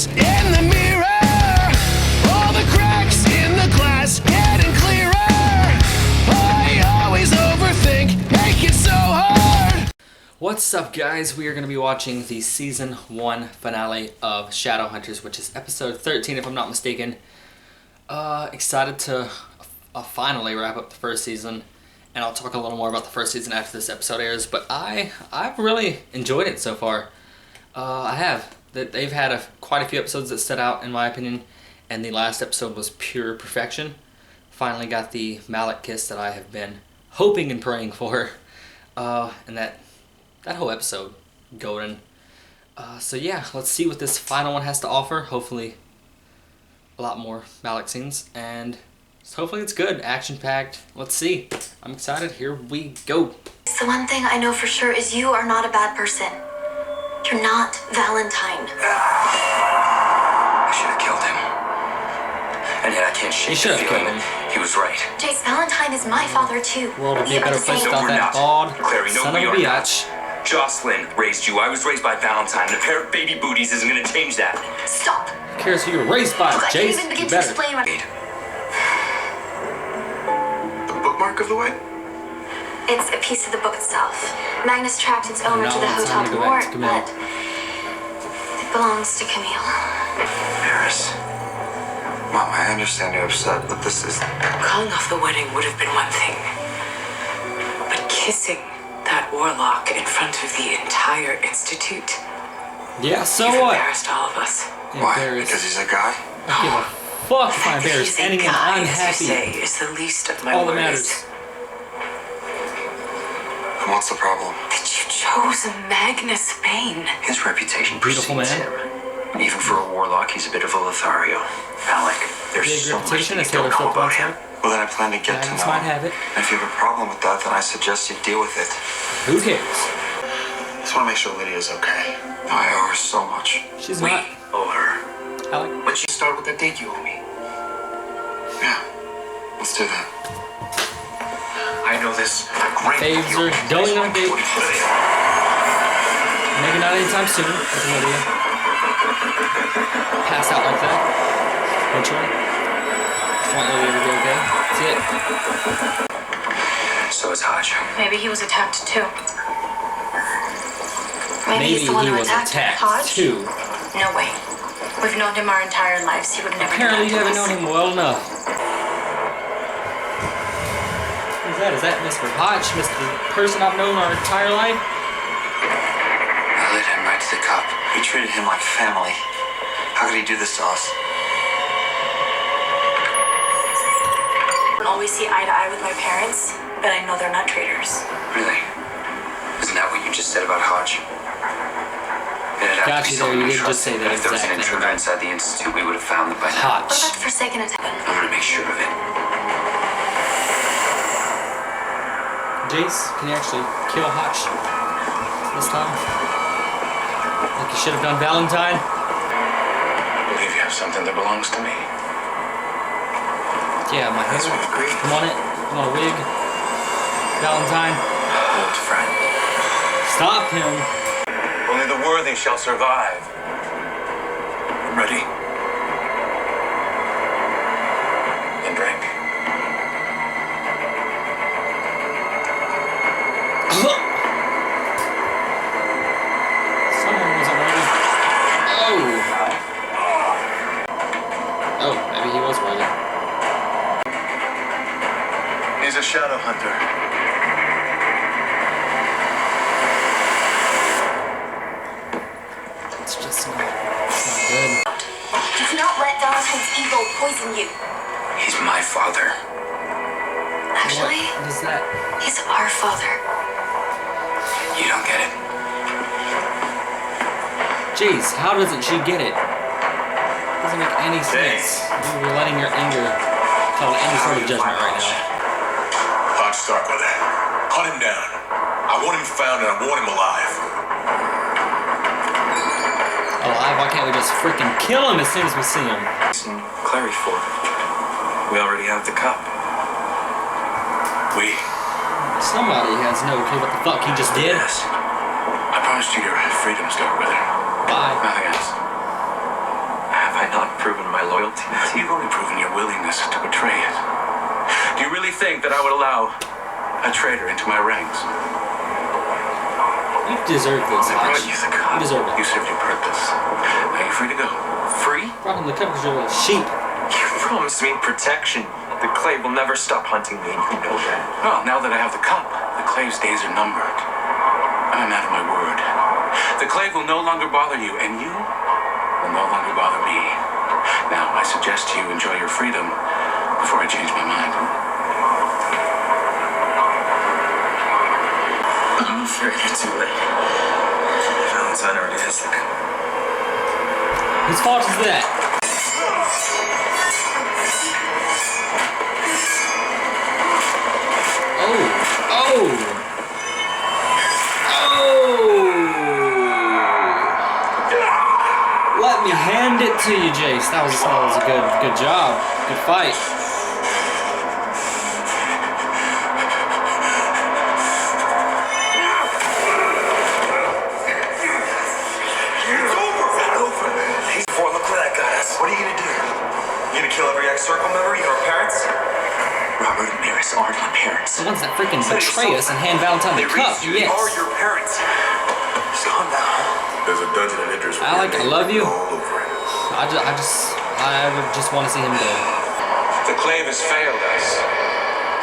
face in the mirror. All the cracks in the glass getting clearer. I always overthink, make it so hard. What's up, guys? We are going to be watching the Season 1 finale of Shadowhunters, which is episode 13 if I'm not mistaken. Excited to finally wrap up the first season, and I'll talk a little more about the first season after this episode airs, but I've really enjoyed it so far. I have. They've had quite a few episodes that stood out in my opinion, and the last episode was pure perfection. Finally got the Malik kiss that I have been hoping and praying for, and that whole episode, golden. So yeah, let's see what this final one has to offer. Hopefully a lot more Malik scenes, and hopefully it's good, action-packed. Let's see. I'm excited. Here we go. The one thing I know for sure is you are not a bad person. You're not Valentine. I should have killed him. And yet I can't shake the feeling that he was right. Jace, Valentine is my father too. World would be a better place without that bald son of a bitch. Jocelyn raised you. I was raised by Valentine. And a pair of baby booties isn't going to change that. Stop. Who cares who you're raised by, I Jace? can't even begin You to better. explain what... The bookmark of the way? It's a piece of the book itself. Magnus tracked its owner to the it's Hotel time to de go back Mort, to Camille. but it belongs to Camille. Paris. Mom, I understand you're upset, but this is... Calling off the wedding would have been one thing. But kissing that warlock in front of the entire institute, Yeah, so you've what? embarrassed all of us. Why? Embarrassed. Because he's a guy? I give a fuck if I That embarrass he's a anyone. guy, I'm as happy. you say, is the least of my All that worries. matters. And what's the problem? That you chose Magnus Bane. His reputation Beautiful precedes man. him. Even for a warlock, he's a bit of a Lothario. Alec, there's Big so much reputation, that as you don't Taylor know Swift about once him. said. Well, then I plan to get to Magnus know might him. have it. And if you have a problem with that, then I suggest you deal with it. Who cares? I just want to make sure Lydia's okay. I owe her so much. She's We not. owe her. Alec. But you start with the date you owe me. Yeah, let's do that. I know this great Faves deal. are going on a date. What do you say? Maybe not anytime soon. That's an idea. Pass out like that. Eventually. Just want Lydia to be okay. That's it. So is Hodge. Maybe he was attacked too. Maybe he's the one he who was attacked attacked Hodge? too. No way. We've known him our entire lives. He would never Apparently do you that haven't to known us. him well enough. Who's that? Is that Mr. Hodge? Mr. Person I've known our entire life? I led him right to the cop. We treated him like family. How could he do this to us? I don't always see eye to eye with my parents, but I know they're not traitors. Really? Isn't that what you just said about Hodge? It'd have Got to be you there, someone you we did just say trusted. that If there was an exact intruder thing. inside the institute, we would have found them by now. What about Hodge. the Forsaken attack? I'm gonna make sure of it. Jace, can you actually kill Hodge this time? Like you should have done Valentine? I believe you have something that belongs to me. Yeah, my hair. That's what we agreed. I'm on it. I'm on a wig. Valentine. Old friend. Stop him. Only the worthy shall survive. Ready? And drink. Someone wasn't ready. Oh. Oh, maybe he was worthy. He's a Shadowhunter. It's just not good. Do not let Valentine's ego poison you. He's my father. Actually, What is that? he's our father. You don't get it. Jeez, how doesn't she get it? Doesn't make any sense. You're letting your anger cloud any sort of judgment right now. Hodge Starkweather. Hunt him down. I want him found and I want him alive. Alive? Why can't we just freaking kill him as soon as we see him? Listen, Clary for. We already have the cup. We. Somebody has no clue what the fuck he just did. Yes. I promised you your freedom, Starkweather. Bye. Nothing else. loyalty. You've only proven your willingness to betray it. Do you really think that I would allow a traitor into my ranks? You deserve this, I brought Hotch. you the cup. You deserve You it. served your purpose. Now you're free to go. Free? Brought him the cup because you're a sheep. You promised me protection. The clay will never stop hunting me, and you know that. Well, now that I have the cup, the clave's days are numbered. I'm a man of my word. The clave will no longer bother you, and you will no longer bother me. Now, I suggest you enjoy your freedom before I change my mind. I'm afraid you're too late. Valentine already has the cup. Whose fault is that? Oh! Let me hand it to you, Jace. That was a good job. Good fight. Boy, look where that got us. What are you gonna do? You gonna kill every ex-circle member, even our parents? Robert and Maris aren't my parents. The ones that freaking betray us and hand Valentine the cup. They Yes. are your parents. Just calm down. There's a dungeon of interest. Alec, I love you. All over it. I would just want to see him go. The clave has failed us.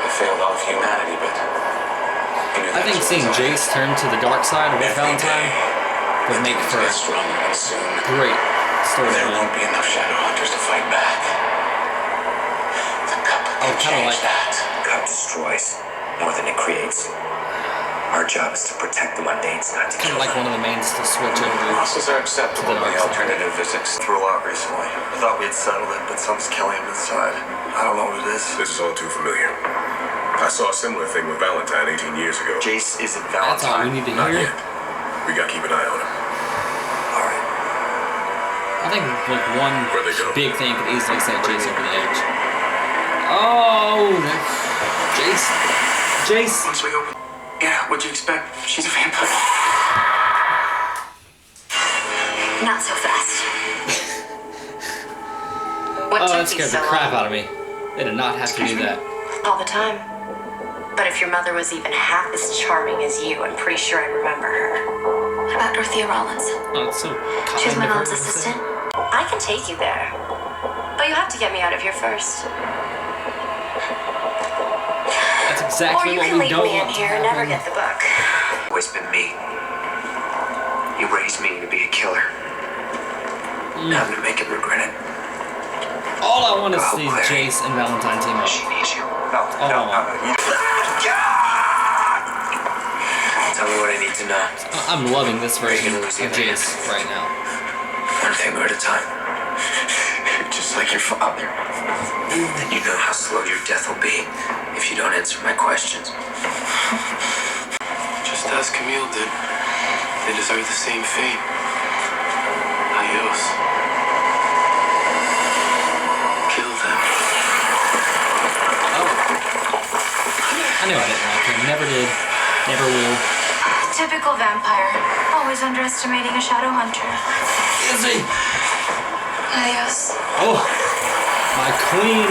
It failed all of humanity, but you knew I think seeing Jace turn to the dark side with Valentine would make for get stronger, and soon great story. there won't be enough Shadowhunters to fight back. The cup I can would kinda change like- that. Cup destroys more than it creates. Our job is to protect the mundanes, not to Kind kill of like them. one of the mains to switch over. Losses are acceptable. To the The dark side. alternative is Through a lot recently. I thought we had settled it, but something's killing him inside. I don't know what it is. This is all too familiar. I saw a similar thing with Valentine 18 years ago. Jace isn't That's all we Valentine. need to Not hear. yet. We gotta keep an eye on him. All right. I think like one Where'd they go? big thing could easily set Jace over the edge. Oh, Jace. Once we open. Yeah, what'd you expect? She's a vampire. Not so fast. What Oh, took that you scared so the crap long? out of me. They did not have to do that. All the time. But if your mother was even half as charming as you, I'm pretty sure I remember her. What about Dorothea Rollins? Oh, it's so kind She's my of her mom's to say. assistant. I can take you there. But you have to get me out of here first. That's Or exactly you what can we leave don't me in want to here and never happen. get the book. Always been me. You raised me to be a killer. Now I'm gonna make him regret it. All I want to Oh, see is Clary. Jace and Valentine team up. She needs you. No, Oh. you... Tell me what I need to know. I'm loving this version of lose the Jace right now. One finger at a time. Just like your father. Then you know how slow your death will be if you don't answer my questions. Just as Camille did. They deserve the same fate. Adios. Kill them. I knew I didn't like him. Never did. Never will. Typical vampire. Always underestimating a shadow hunter. Is he? Adios. Oh, my queen.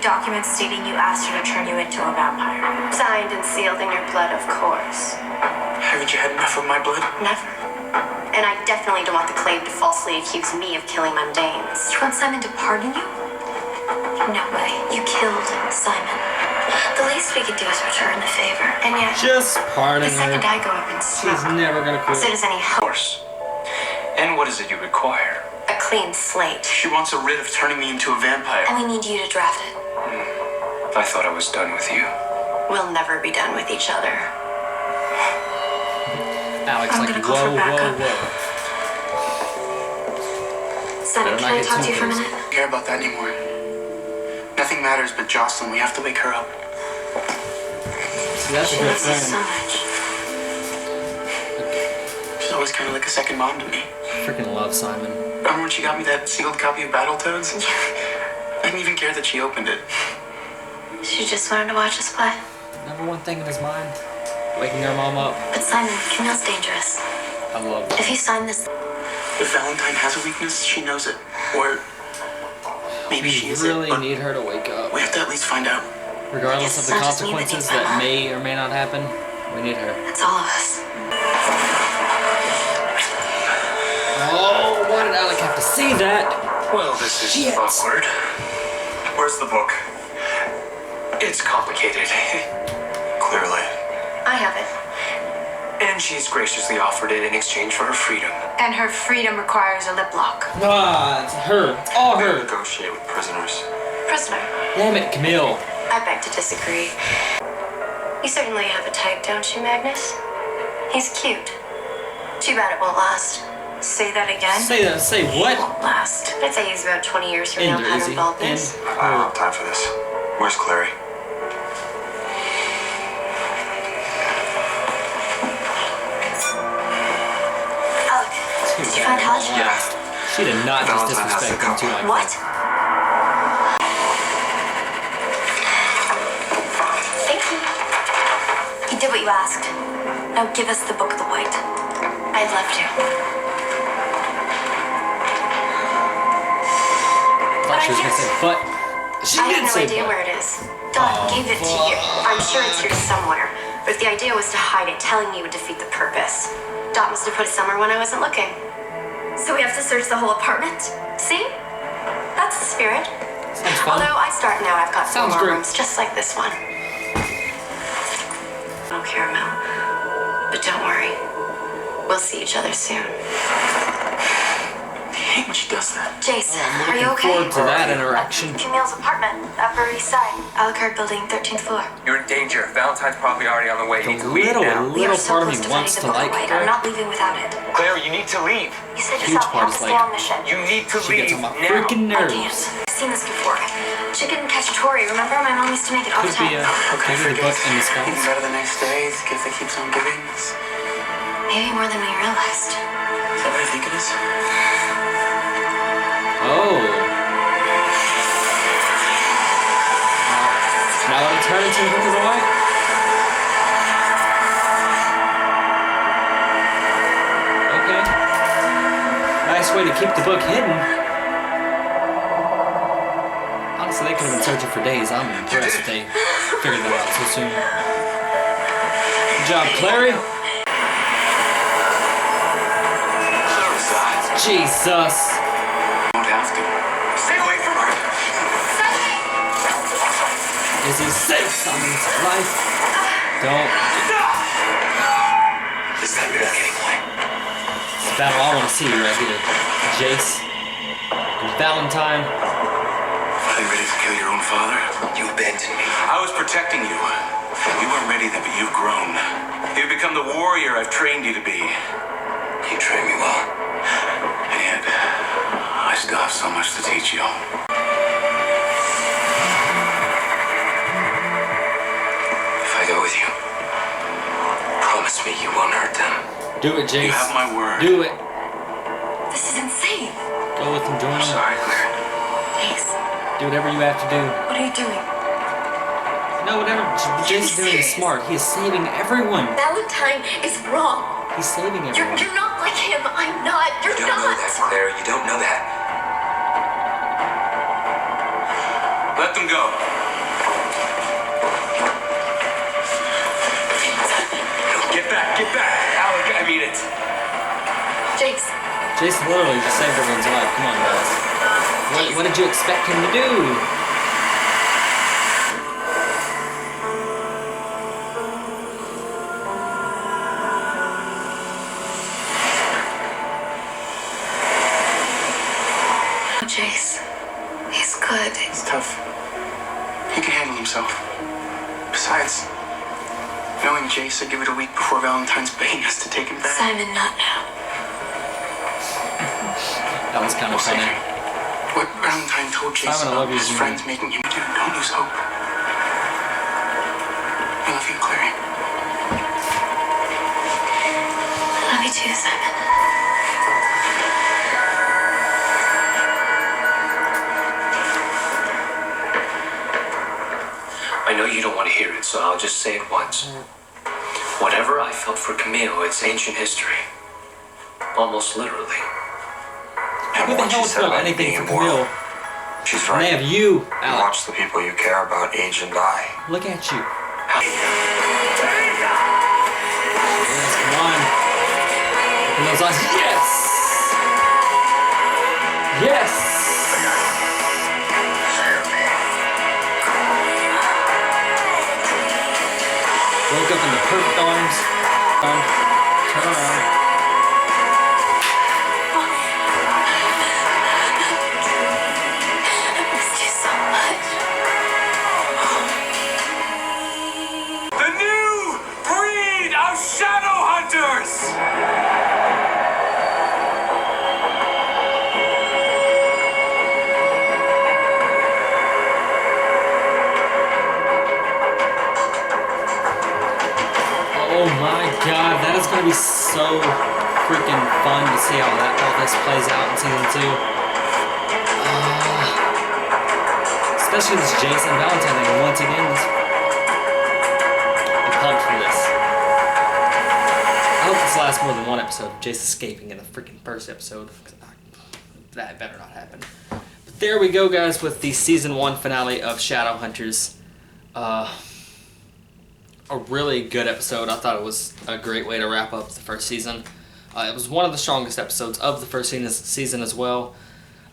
Documents stating you asked her to turn you into a vampire. Signed and sealed in your blood, of course. Haven't you had enough of my blood? Never. And I definitely don't want the clave to falsely accuse me of killing mundanes. You want Simon to pardon you? No way. You killed Simon. The least we could do is return the favor. And yet, Just pardon the second her. I go up in She's smoke, never gonna so quit. does any hope. Course. And what is it you require? A clean slate. She wants a writ of turning me into a vampire. And we need you to draft it. I thought I was done with you. We'll never be done with each other. Alex, I'm like, gonna call whoa, for backup. whoa. Simon, Better can not I get talk too to you for a close. minute? I don't care about that anymore. Nothing matters but Jocelyn. We have to wake her up. See, that's a She good loves you so friend. much. She's always kind of like a second mom to me. Freaking love Simon. Remember when she got me that sealed copy of Battletoads? I didn't even care that she opened it. She just wanted to watch us play. Number one thing in his mind, waking her mom up. But Simon, Camille's dangerous. I love that. If you sign this, If Valentine has a weakness, she knows it. Or Maybe she We isn't, really but need her to wake up. we have to at least find out. Regardless of It's the not just me that consequences needs that Emma. may or may not happen, we need her. It's all of us. Oh, why did Alec have to see that? Well, this is Shit. awkward. Where's the book? It's complicated. Clearly. I have it. And she's graciously offered it in exchange for her freedom. And her freedom requires a lip lock. Ah, it's her. It's all They her. negotiate with prisoners. Prisoner. Damn it, Camille. I beg to disagree. You certainly have a type, don't you, Magnus? He's cute. Too bad it won't last. Say that again? Say that. Say what? Won't last. I'd say he's about 20 years from now, Ender, is he? pattern baldness. I don't have time for this. Where's Clary? Alec, did you find Hodge? Yeah. She did not just Valentine has disrespect the him too cup. much. What? Thank you. You did what you asked. Now give us the Book of the White. I'd love to. Thought she was gonna say, but she I did have no say idea but. where it is. Dot gave it to you. I'm sure it's here somewhere. But if the idea was to hide it, telling me would defeat the purpose. Dot must have put it somewhere when I wasn't looking. So we have to search the whole apartment? See? That's the spirit. Sounds fun. Although I start now, I've got Sounds 4 more great. rooms just like this one. I don't care, Mel. But don't worry. We'll see each other soon. I hate when she does that. Jace, I'm are you looking okay? forward to that interaction. Camille's apartment, Upper East Side. Alucard Building, 13th floor. You're in danger. Valentine's probably already on the way. You need to The leave now. We little are so part of me close to wants to finding the like Book of the White. I'm her. not leaving without it. Claire, you need to leave. You said Huge yourself, part you have is to like- stay on mission. You need to She gets leave on my now. freaking I nerves. can't. I've seen this before. Chicken cacciatore, remember? My mom used to make it all the Could be time. maybe the book in Even disguise. better the next day. The gift that keeps on giving. Maybe more than we realized. Is that what I think it is? Oh. Now it'll turn into the Book of the White? Okay. Nice way to keep the book hidden. Honestly, they could have been searching for days. I'm impressed that they figured that out so soon. Good job, Clary. Jesus. Don't have to. Stay away from her! Is he safe? Someone's life. Don't. This time you're not getting away. It's the battle I want to see right here. Jace and Valentine. Are you ready to kill your own father? You abandoned me. I was protecting you. You weren't ready then, but you've grown. You've become the warrior I've trained you to be. You trained me well. And yet, I still have so much to teach you. If I go with you, promise me you won't hurt them. Do it, Jace. You have my word. Do it. This is insane. Go with him, join him. Sorry, Claire. Jace, Do whatever you have to do. what are you doing? No, whatever Jace is doing is smart. He is saving everyone. Valentine is wrong. He's saving everyone. You're not like him. I'm not. You're You don't know not. that, Claire. You don't know that. Let them go. Get back, get back. Alec, I mean it. Jace, Jace literally just saved everyone's life. Come on, guys. What did you expect him to do? Jace, he's good. It's tough. He can handle himself. Besides, knowing Jace would give it a week before Valentine's begging us to take him back. Simon, not now. That was kind of We'll save funny. him. What Valentine told Jace Simon, I love about you, his Simon. friends making him do, don't lose hope. I love you, Clary. I love you too, Simon. I know you don't want to hear it, so I'll just say it once. Whatever I felt for Camille, it's ancient history. Almost literally. Who the hell would feel anything for Camille? She's And they right. have you, You Alec. watch the people you care about age and die. Look at you. Yes, come on. Open those eyes. Yes! Yes! Woke up in the perfect arms. Turn around. I missed you so much. The new breed of Shadowhunters! Oh my god, that is gonna be so freaking fun to see how all this plays out in season 2. Especially this Jason Valentine thing. Once again, I'm pumped for this. I hope this lasts more than one episode of Jason escaping in the freaking first episode. That better not happen. But there we go, guys, with the season 1 finale of Shadowhunters. A really good episode. I thought it was a great way to wrap up the first season. It was one of the strongest episodes of the first season as well.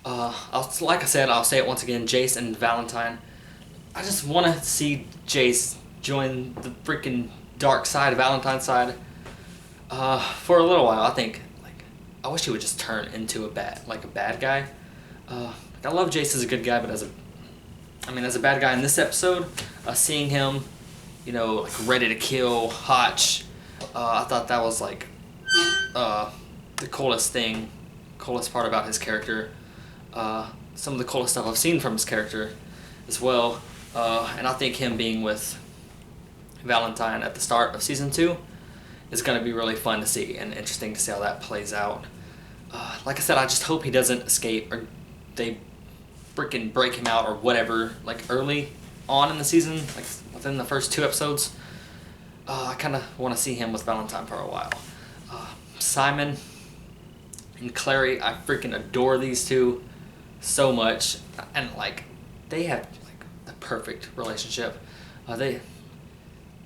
Like I said, I'll say it once again, Jace and Valentine. I just want to see Jace join the freaking dark side, Valentine's side, for a little while. I think, I wish he would just turn into a bad guy. I love Jace as a good guy, but as a bad guy in this episode, seeing him, ready to kill Hotch, I thought that was the coolest part about his character. Some of the coolest stuff I've seen from his character as well. And I think him being with Valentine at the start of season 2 is going to be really fun to see and interesting to see how that plays out. Like I said, I just hope he doesn't escape or they freaking break him out or whatever, early on in the season, within the first 2 episodes. I kind of want to see him with Valentine for a while. Simon and Clary, I freaking adore these two so much, and they have the perfect relationship. They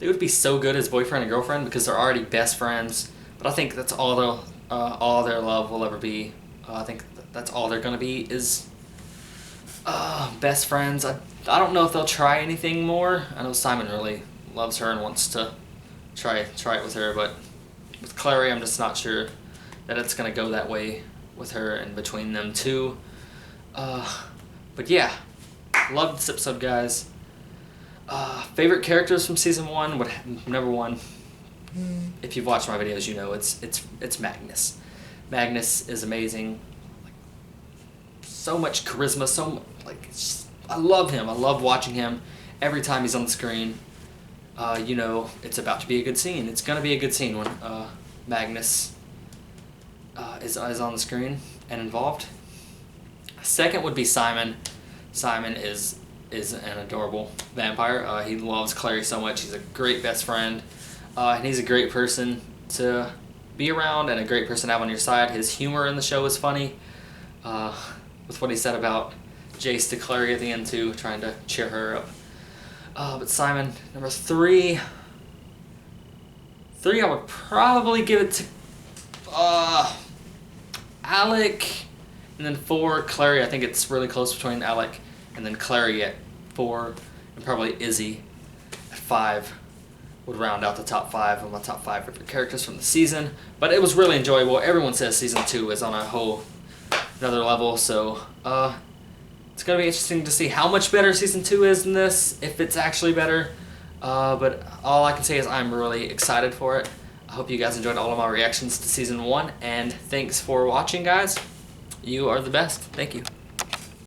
would be so good as boyfriend and girlfriend because they're already best friends. But I think that's all their love will ever be. I think that's all they're gonna be is best friends. I don't know if they'll try anything more. I know Simon really loves her and wants to try it with her, but with Clary, I'm just not sure that it's gonna go that way with her and between them two. But yeah, loved this episode, guys. Favorite characters from season 1 number 1. If you've watched my videos, you know it's Magnus. Magnus is amazing. So much charisma. I love him. I love watching him every time he's on the screen. It's about to be a good scene. It's gonna be a good scene when Magnus is on the screen and involved. Second would be Simon. Simon is an adorable vampire. He loves Clary so much. He's a great best friend, and he's a great person to be around and a great person to have on your side. His humor in the show is funny, with what he said about Jace to Clary at the end too, trying to cheer her up. But Simon, number 3. 3, I would probably give it to Alec, and then 4, Clary. I think it's really close between Alec and then Clary at 4, and probably Izzy at 5 would round out the top 5 of my top 5 favorite characters from the season. But it was really enjoyable. Everyone says season 2 is on a whole another level, so it's gonna be interesting to see how much better season 2 is than this, if it's actually better. But all I can say is I'm really excited for it. I hope you guys enjoyed all of my reactions to season 1, and thanks for watching, guys. You are the best. Thank you.